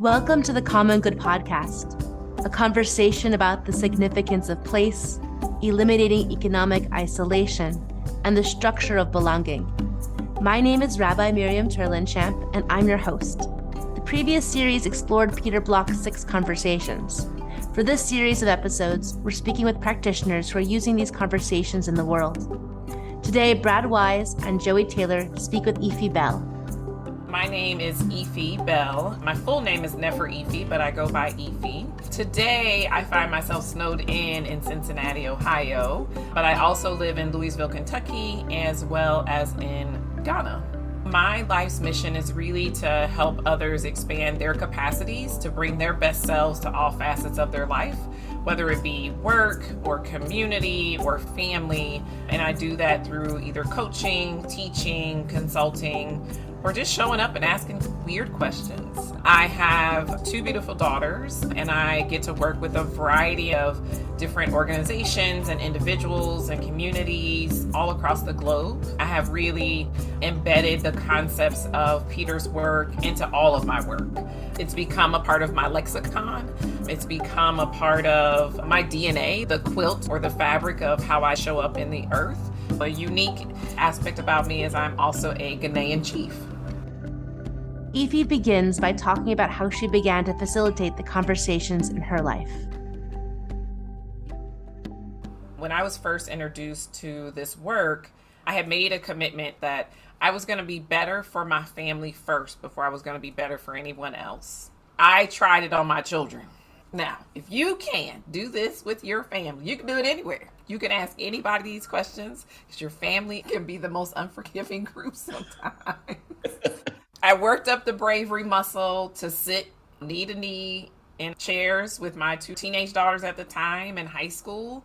Welcome to the Common Good Podcast, a conversation about the significance of place, eliminating economic isolation, and the structure of belonging. My name is Rabbi Miriam Turlinchamp, and I'm your host. The previous series explored Peter Block's 6 conversations. For this series of episodes, we're speaking with practitioners who are using these conversations in the world. Today, Brad Wise and Joey Taylor speak with Ife Bell. My name is Ife Bell. My full name is Nefer Ife, but I go by Ife. Today, I find myself snowed in Cincinnati, Ohio, but I also live in Louisville, Kentucky, as well as in Ghana. My life's mission is really to help others expand their capacities to bring their best selves to all facets of their life, whether it be work or community or family. And I do that through either coaching, teaching, consulting, or just showing up and asking weird questions. I have 2 beautiful daughters, and I get to work with a variety of different organizations and individuals and communities all across the globe. I have really embedded the concepts of Peter's work into all of my work. It's become a part of my lexicon. It's become a part of my DNA, the quilt or the fabric of how I show up in the earth. A unique aspect about me is I'm also a Ghanaian chief. Ife begins by talking about how she began to facilitate the conversations in her life. When I was first introduced to this work, I had made a commitment that I was going to be better for my family first before I was going to be better for anyone else. I tried it on my children. Now, if you can do this with your family, you can do it anywhere. You can ask anybody these questions because your family can be the most unforgiving group sometimes. I worked up the bravery muscle to sit knee to knee in chairs with my 2 teenage daughters at the time in high school,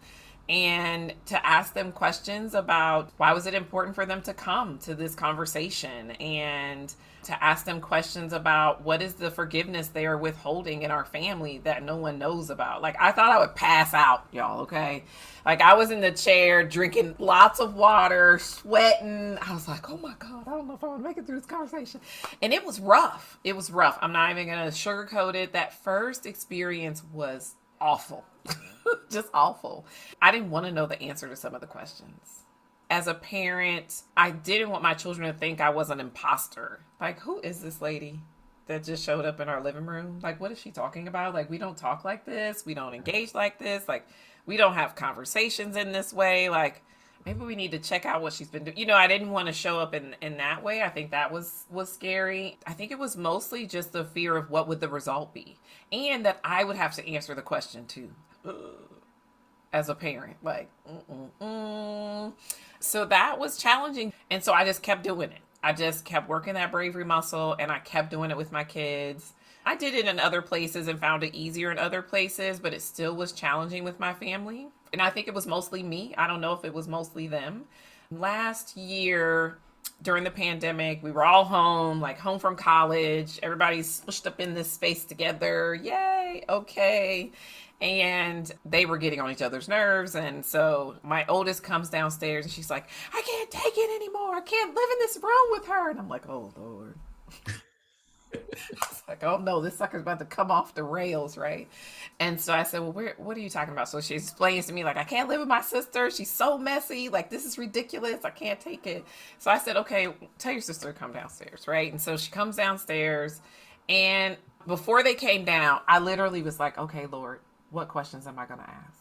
and to ask them questions about why was it important for them to come to this conversation, and to ask them questions about what is the forgiveness they are withholding in our family that no one knows about. Like, I thought I would pass out, y'all, okay? Like, I was in the chair drinking lots of water, sweating. I was like, oh my God, I don't know if I want to make it through this conversation. And it was rough. It was rough. I'm not even going to sugarcoat it. That first experience was awful. Just awful. I didn't want to know the answer to some of the questions. As a parent, I didn't want my children to think I was an imposter. Like, who is this lady that just showed up in our living room? Like, what is she talking about? Like, we don't talk like this. We don't engage like this. Like, we don't have conversations in this way. Like, maybe we need to check out what she's been doing. You know, I didn't want to show up in that way. I think that was scary. I think it was mostly just the fear of what would the result be. And that I would have to answer the question too. As a parent, like, So that was challenging. And so I just kept doing it. I just kept working that bravery muscle, and I kept doing it with my kids. I did it in other places and found it easier in other places, but it still was challenging with my family. And I think it was mostly me. I don't know if it was mostly them. Last year, during the pandemic, we were all home, like home from college. Everybody's smushed up in this space together. Yay. Okay. And they were getting on each other's nerves. And so my oldest comes downstairs and she's like, I can't take it anymore. I can't live in this room with her. And I'm like, oh, Lord. It's like, oh no, this sucker's about to come off the rails, right? And so I said, well, what are you talking about? So she explains to me, like, I can't live with my sister. She's so messy. Like, this is ridiculous. I can't take it. So I said, okay, tell your sister to come downstairs, right? And so she comes downstairs. And before they came down, I literally was like, okay, Lord, what questions am I going to ask?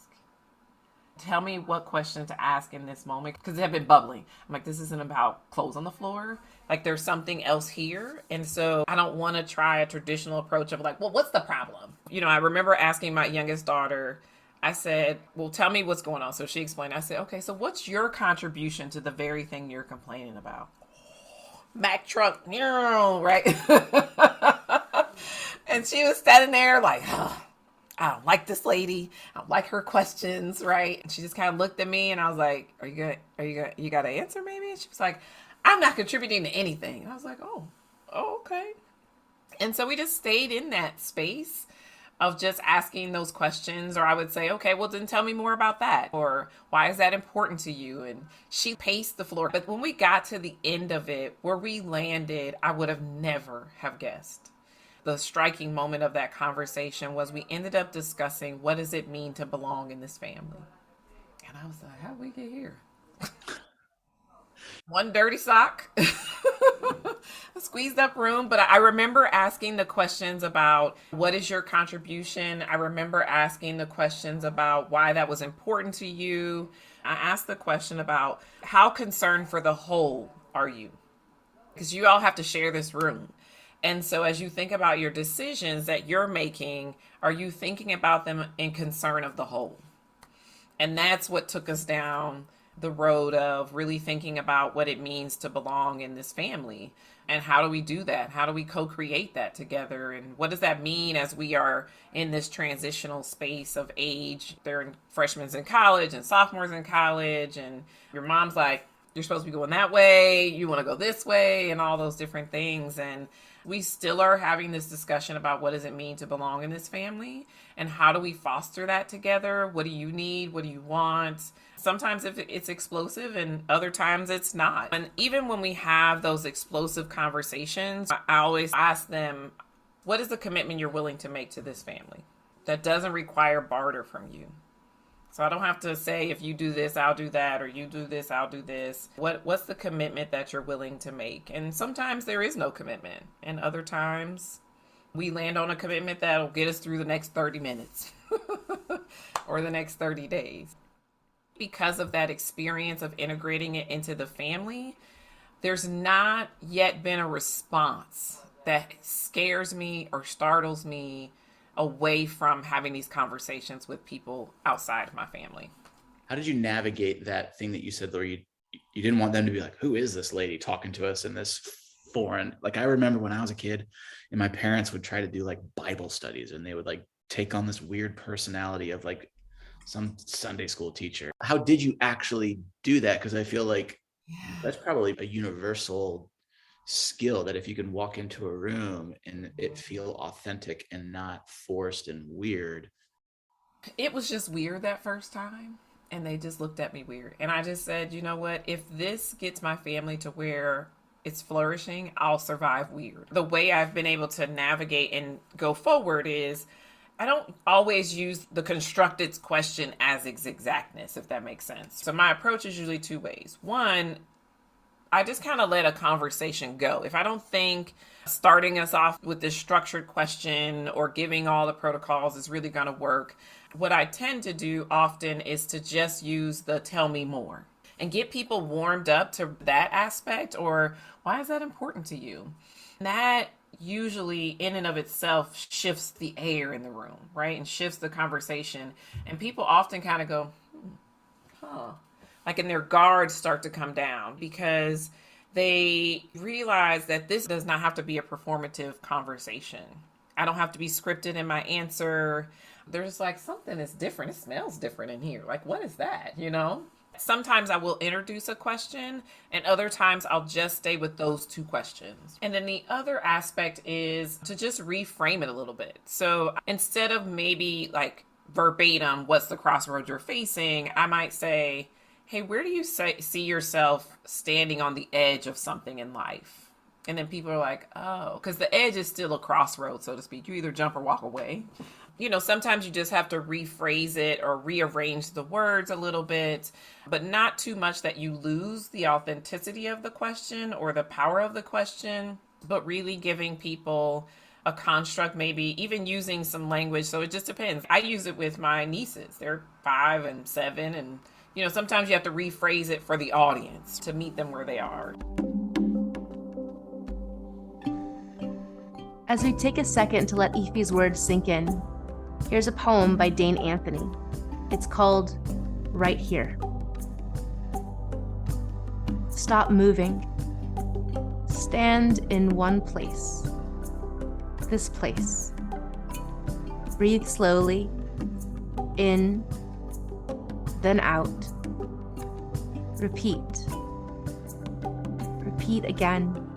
Tell me what question to ask in this moment, because it had been bubbling. I'm like, this isn't about clothes on the floor. Like, there's something else here. And so I don't want to try a traditional approach of like, well, what's the problem? You know, I remember asking my youngest daughter, I said, well, tell me what's going on. So she explained. I said, okay, so what's your contribution to the very thing you're complaining about? Mack truck, right? And she was standing there like, oh, I don't like this lady. I don't like her questions, right? And she just kind of looked at me and I was like, you got an answer maybe? And she was like, I'm not contributing to anything. And I was like, oh, okay. And so we just stayed in that space of just asking those questions. Or I would say, okay, well then tell me more about that. Or why is that important to you? And she paced the floor. But when we got to the end of it, where we landed, I would have never have guessed. The striking moment of that conversation was we ended up discussing, what does it mean to belong in this family? And I was like, how did we get here? One dirty sock, a squeezed up room. But I remember asking the questions about what is your contribution. I remember asking the questions about why that was important to you. I asked the question about how concerned for the whole are you? Because you all have to share this room. And so as you think about your decisions that you're making, are you thinking about them in concern of the whole? And that's what took us down the road of really thinking about what it means to belong in this family. And how do we do that? How do we co-create that together? And what does that mean as we are in this transitional space of age? They're freshmen in college and sophomores in college. And your mom's like, you're supposed to be going that way. You want to go this way and all those different things. And we still are having this discussion about what does it mean to belong in this family and how do we foster that together? What do you need? What do you want? Sometimes it's explosive and other times it's not. And even when we have those explosive conversations, I always ask them, what is the commitment you're willing to make to this family that doesn't require barter from you? So I don't have to say, if you do this, I'll do that, or you do this, I'll do this. What's the commitment that you're willing to make? And sometimes there is no commitment. And other times we land on a commitment that'll get us through the next 30 minutes or the next 30 days. Because of that experience of integrating it into the family, there's not yet been a response that scares me or startles me away from having these conversations with people outside of my family. How did you navigate that thing that you said, Laura, you didn't want them to be like, who is this lady talking to us in this foreign? Like, I remember when I was a kid and my parents would try to do like Bible studies and they would like take on this weird personality of like some Sunday school teacher. How did you actually do that? Because I feel like that's probably a universal skill, that if you can walk into a room and it feel authentic and not forced and weird. It was just weird that first time. And they just looked at me weird. And I just said, you know what? If this gets my family to where it's flourishing, I'll survive weird. The way I've been able to navigate and go forward is I don't always use the constructed question as its exactness, if that makes sense. So my approach is usually two ways. One, I just kind of let a conversation go. If I don't think starting us off with this structured question or giving all the protocols is really going to work, what I tend to do often is to just use the tell me more and get people warmed up to that aspect, or why is that important to you? That usually in and of itself shifts the air in the room, right? And shifts the conversation. And people often kind of go, like, and their guards start to come down because they realize that this does not have to be a performative conversation. I don't have to be scripted in my answer. There's like, something is different. It smells different in here. Like, what is that? You know? Sometimes I will introduce a question and other times I'll just stay with those two questions. And then the other aspect is to just reframe it a little bit. So instead of maybe like verbatim, what's the crossroads you're facing? I might say, hey, where do you see yourself standing on the edge of something in life? And then people are like, oh, because the edge is still a crossroad, so to speak. You either jump or walk away. You know, sometimes you just have to rephrase it or rearrange the words a little bit, but not too much that you lose the authenticity of the question or the power of the question, but really giving people a construct, maybe even using some language. So it just depends. I use it with my nieces. They're 5 and 7, and you know, sometimes you have to rephrase it for the audience to meet them where they are. As we take a second to let Ife's words sink in, here's a poem by Dane Anthony. It's called Right Here. Stop moving. Stand in one place. This place. Breathe slowly. In, then out. Repeat. Repeat again.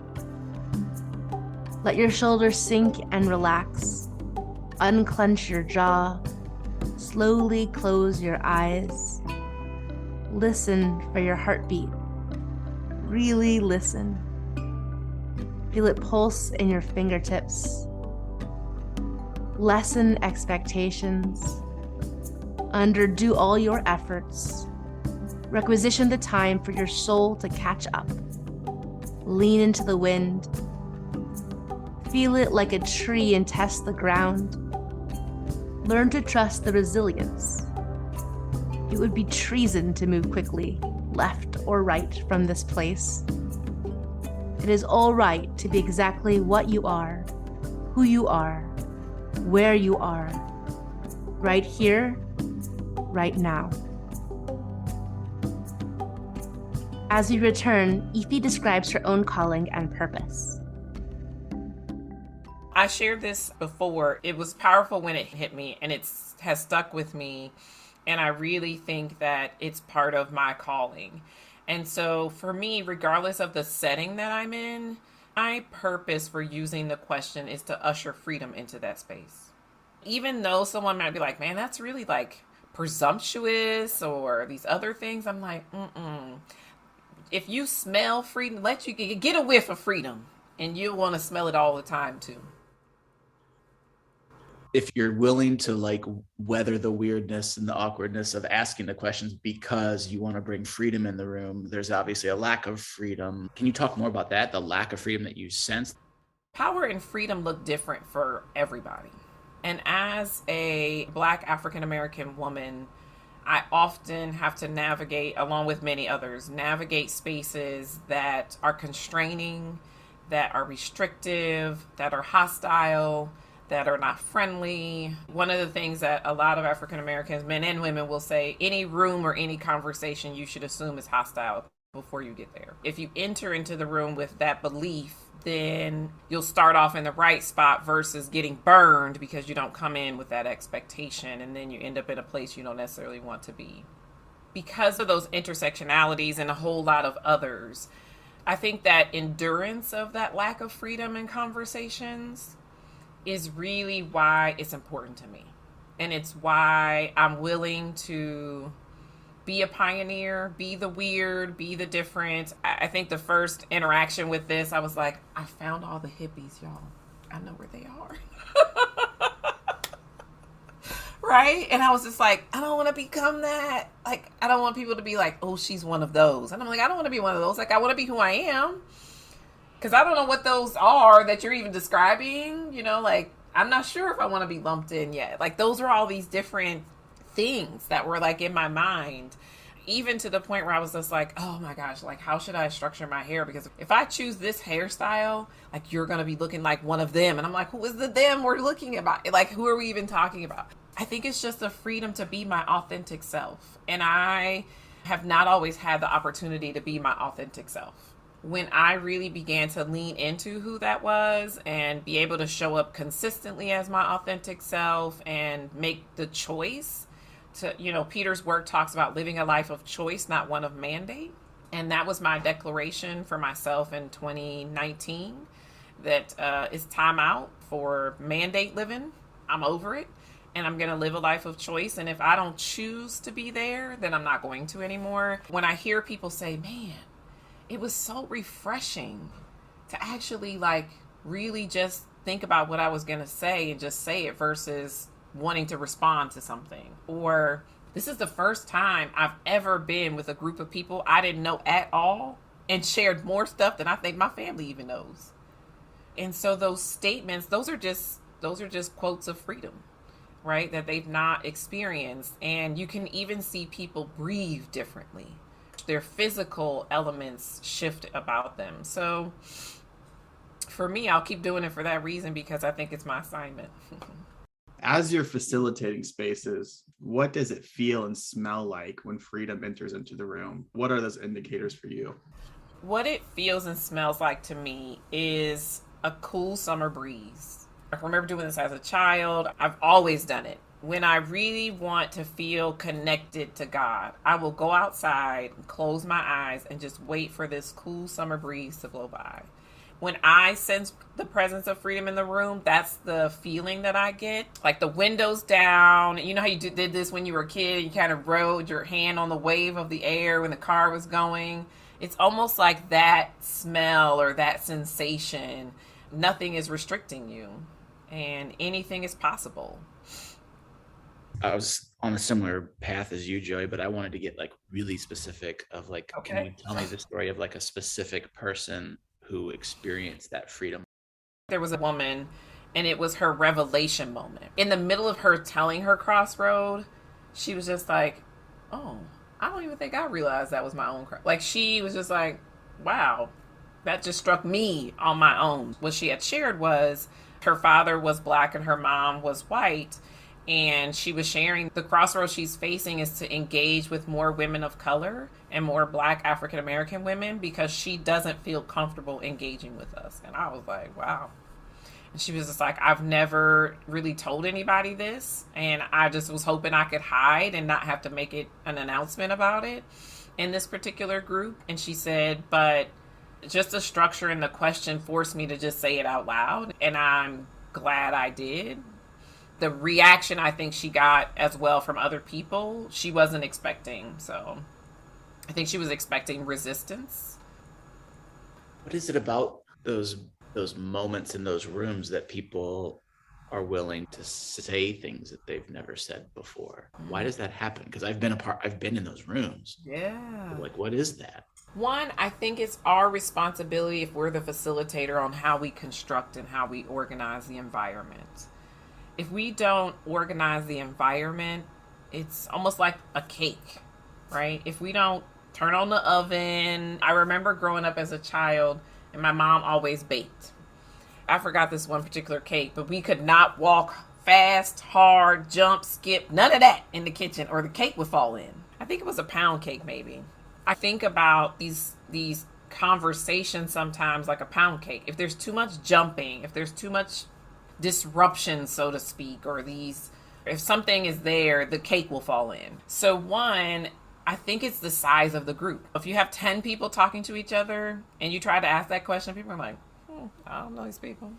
Let your shoulders sink and relax. Unclench your jaw. Slowly close your eyes. Listen for your heartbeat. Really listen. Feel it pulse in your fingertips. lessen expectations, underdo all your efforts, requisition the time for your soul to catch up, lean into the wind, feel it like a tree and test the ground, learn to trust the resilience. It would be treason to move quickly, left or right from this place. It is all right to be exactly what you are, who you are, where you are, right here, right now. As we return, Ife describes her own calling and purpose. I shared this before. It was powerful when it hit me, and it has stuck with me. And I really think that it's part of my calling. And so for me, regardless of the setting that I'm in, my purpose for using the question is to usher freedom into that space. Even though someone might be like, man, that's really like presumptuous or these other things, I'm like, if you smell freedom, let you get a whiff of freedom, and you'll want to smell it all the time too. If you're willing to like weather the weirdness and the awkwardness of asking the questions because you want to bring freedom in the room, there's obviously a lack of freedom. Can you talk more about that, the lack of freedom that you sense? Power and freedom look different for everybody. And as a Black African-American woman, I often have to navigate, along with many others, navigate spaces that are constraining, that are restrictive, that are hostile, that are not friendly. One of the things that a lot of African Americans, men and women, will say, any room or any conversation you should assume is hostile before you get there. If you enter into the room with that belief, then you'll start off in the right spot versus getting burned because you don't come in with that expectation, and then you end up in a place you don't necessarily want to be. Because of those intersectionalities and a whole lot of others, I think that endurance of that lack of freedom in conversations is really why it's important to me. And it's why I'm willing to be a pioneer, be the weird, be the different. I think the first interaction with this, I was like, I found all the hippies, y'all. I know where they are. Right? And I was just like, I don't want to become that. Like, I don't want people to be like, oh, she's one of those. And I'm like, I don't want to be one of those. Like, I want to be who I am. Because I don't know what those are that you're even describing. You know, like, I'm not sure if I want to be lumped in yet. Like, those are all these different things that were like in my mind, even to the point where I was just like, oh my gosh, like, how should I structure my hair? Because if I choose this hairstyle, like, you're going to be looking like one of them. And I'm like, who is the them we're looking about? Like, who are we even talking about? I think it's just a freedom to be my authentic self. And I have not always had the opportunity to be my authentic self. When I really began to lean into who that was and be able to show up consistently as my authentic self and make the choice to, you know, Peter's work talks about living a life of choice, not one of mandate. And that was my declaration for myself in 2019, that it's time out for mandate living. I'm over it. And I'm going to live a life of choice. And if I don't choose to be there, then I'm not going to anymore. When I hear people say, man, it was so refreshing to actually like really just think about what I was going to say and just say it versus wanting to respond to something. Or this is the first time I've ever been with a group of people I didn't know at all and shared more stuff than I think my family even knows. And so those statements, those are just quotes of freedom, right? That they've not experienced. And you can even see people breathe differently. Their physical elements shift about them. So for me, I'll keep doing it for that reason, because I think it's my assignment. As you're facilitating spaces, what does it feel and smell like when freedom enters into the room? What are those indicators for you? What it feels and smells like to me is a cool summer breeze. I remember doing this as a child. I've always done it. When I really want to feel connected to God, I will go outside and close my eyes and just wait for this cool summer breeze to blow by. When I sense the presence of freedom in the room, that's the feeling that I get. Like the windows down. You know how you did this when you were a kid? You kind of rode your hand on the wave of the air when the car was going. It's almost like that smell or that sensation. Nothing is restricting you. and anything is possible. I was on a similar path as you, Joey, but I wanted to get like really specific of like, can you Okay. tell me the story of like a specific person who experienced that freedom? There was a woman, and it was her revelation moment. In the middle of her telling her crossroad, she was just like, oh, I don't even think I realized that was my own like, she was just like, wow, that just struck me on my own. What she had shared was her father was black and her mom was white, and she was sharing the crossroads she's facing is to engage with more women of color and more black African American women because she doesn't feel comfortable engaging with us. And I was like, wow. And she was just like, I've never really told anybody this, and I just was hoping I could hide and not have to make it an announcement about it in this particular group. And she said, but just the structure and the question forced me to just say it out loud, and I'm glad I did. The reaction I think she got as well from other people, she wasn't expecting. So I think she was expecting resistance. What is it about those moments in those rooms that people are willing to say things that they've never said before? Why does that happen? Because I've been in those rooms. Yeah. Like, what is that? One, I think it's our responsibility if we're the facilitator on how we construct and how we organize the environment. If we don't organize the environment, it's almost like a cake, right? If we don't turn on the oven. I remember growing up as a child, and my mom always baked. I forgot this one particular cake, but we could not walk fast, hard, jump, skip, none of that in the kitchen, or the cake would fall in. I think it was a pound cake, maybe. I think about these conversations sometimes like a pound cake. If there's too much jumping, if there's too much disruption, so to speak, or if something is there, the cake will fall in. So one, I think it's the size of the group. If you have 10 people talking to each other and you try to ask that question, people are like, I don't know these people.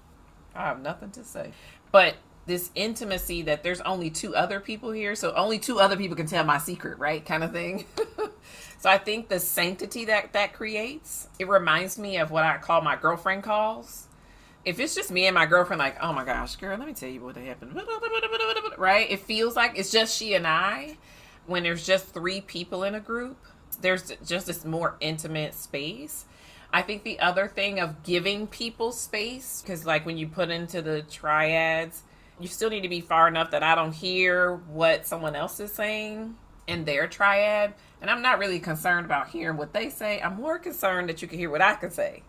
I have nothing to say. But this intimacy that there's only 2 other people here, so only 2 other people can tell my secret, right? Kind of thing. So I think the sanctity that creates, it reminds me of what I call my girlfriend calls. If it's just me and my girlfriend, like, oh my gosh, girl, let me tell you what happened. Right? It feels like it's just she and I. When there's just 3 people in a group, there's just this more intimate space. I think the other thing of giving people space, because like when you put into the triads, you still need to be far enough that I don't hear what someone else is saying in their triad. And I'm not really concerned about hearing what they say. I'm more concerned that you can hear what I can say.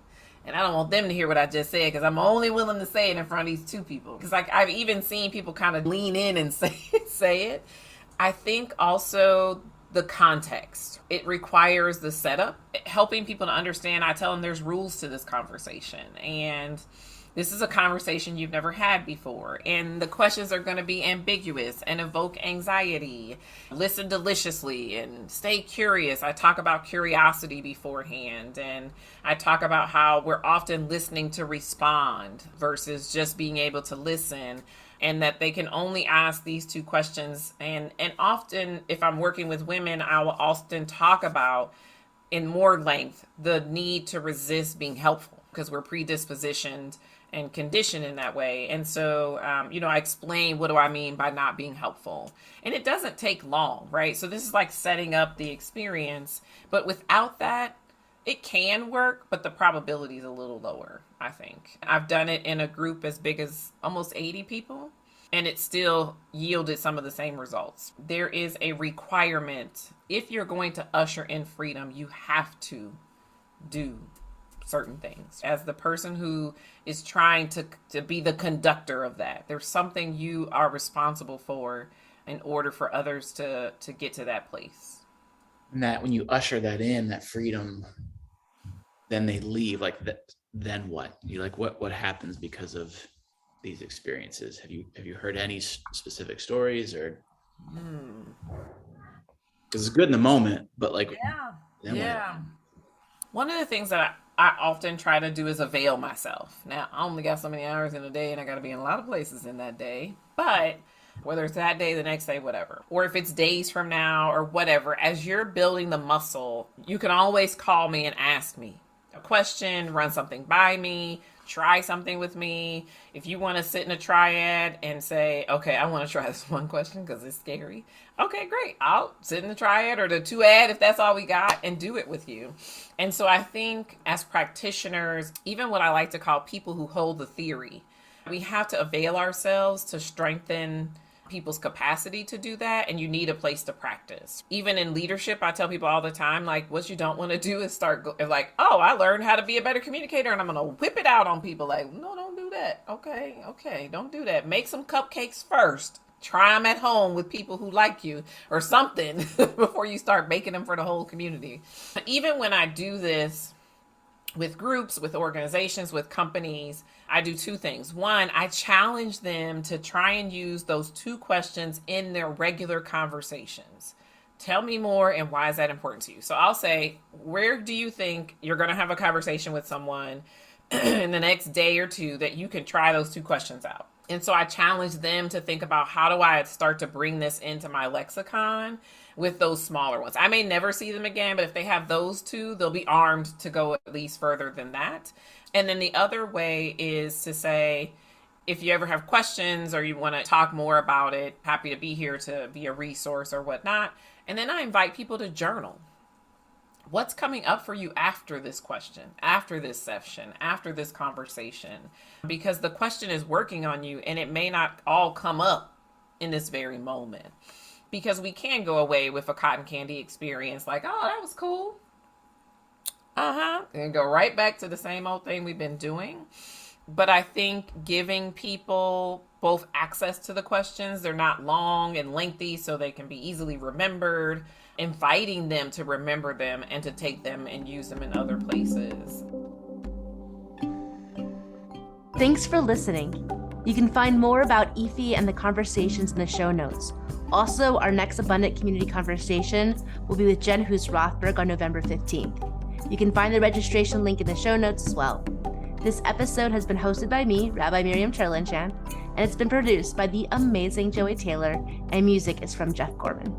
And I don't want them to hear what I just said, because I'm only willing to say it in front of these 2 people. Because like I've even seen people kind of lean in and say it. I think also the context. It requires the setup, helping people to understand. I tell them there's rules to this conversation, and this is a conversation you've never had before, and the questions are going to be ambiguous and evoke anxiety. Listen deliciously and stay curious. I talk about curiosity beforehand, and I talk about how we're often listening to respond versus just being able to listen, and that they can only ask these 2 questions. And often, if I'm working with women, I will often talk about in more length the need to resist being helpful, because we're predispositioned and conditioned in that way. And so, I explain, what do I mean by not being helpful? And it doesn't take long, right? So this is like setting up the experience, but without that, it can work, but the probability is a little lower, I think. I've done it in a group as big as almost 80 people, and it still yielded some of the same results. There is a requirement. If you're going to usher in freedom, you have to do certain things. As the person who is trying to be the conductor of that, there's something you are responsible for in order for others to get to that place. And that when you usher that in, that freedom, then they leave. Like that, then what? You like what happens because of these experiences? Have you heard any specific stories, or because it's good in the moment, but like yeah. One of the things that I often try to do is avail myself. Now, I only got so many hours in a day, and I got to be in a lot of places in that day. But whether it's that day, the next day, whatever, or if it's days from now or whatever, as you're building the muscle, you can always call me and ask me a question, run something by me, try something with me. If you want to sit in a triad and say, okay, I want to try this one question because it's scary. Okay, great. I'll sit in the triad or the two-ad if that's all we got and do it with you. And so I think as practitioners, even what I like to call people who hold the theory, we have to avail ourselves to strengthen people's capacity to do that, and you need a place to practice. Even in leadership, I tell people all the time, like, what you don't want to do is like, oh, I learned how to be a better communicator and I'm gonna whip it out on people. Like, no, don't do that. Okay, don't do that. Make some cupcakes first. Try them at home with people who like you or something before you start making them for the whole community. Even when I do this with groups, with organizations, with companies, I do two things. One, I challenge them to try and use those two questions in their regular conversations. Tell me more, and why is that important to you? So I'll say, where do you think you're going to have a conversation with someone in the next day or two that you can try those two questions out? And so I challenge them to think about, how do I start to bring this into my lexicon with those smaller ones? I may never see them again, but if they have those two, they'll be armed to go at least further than that. And then the other way is to say, if you ever have questions or you want to talk more about it, happy to be here to be a resource or whatnot. And then I invite people to journal. What's coming up for you after this question, after this session, after this conversation? Because the question is working on you, and it may not all come up in this very moment. Because we can go away with a cotton candy experience like, oh, that was cool. And go right back to the same old thing we've been doing. But I think giving people both access to the questions, they're not long and lengthy, so they can be easily remembered, inviting them to remember them and to take them and use them in other places. Thanks for listening. You can find more about Ife and the conversations in the show notes. Also, our next Abundant Community conversation will be with Jen Hus Rothberg on November 15th. You can find the registration link in the show notes as well. This episode has been hosted by me, Rabbi Miriam Cherlinchan, and it's been produced by the amazing Joey Taylor, and music is from Jeff Gorman.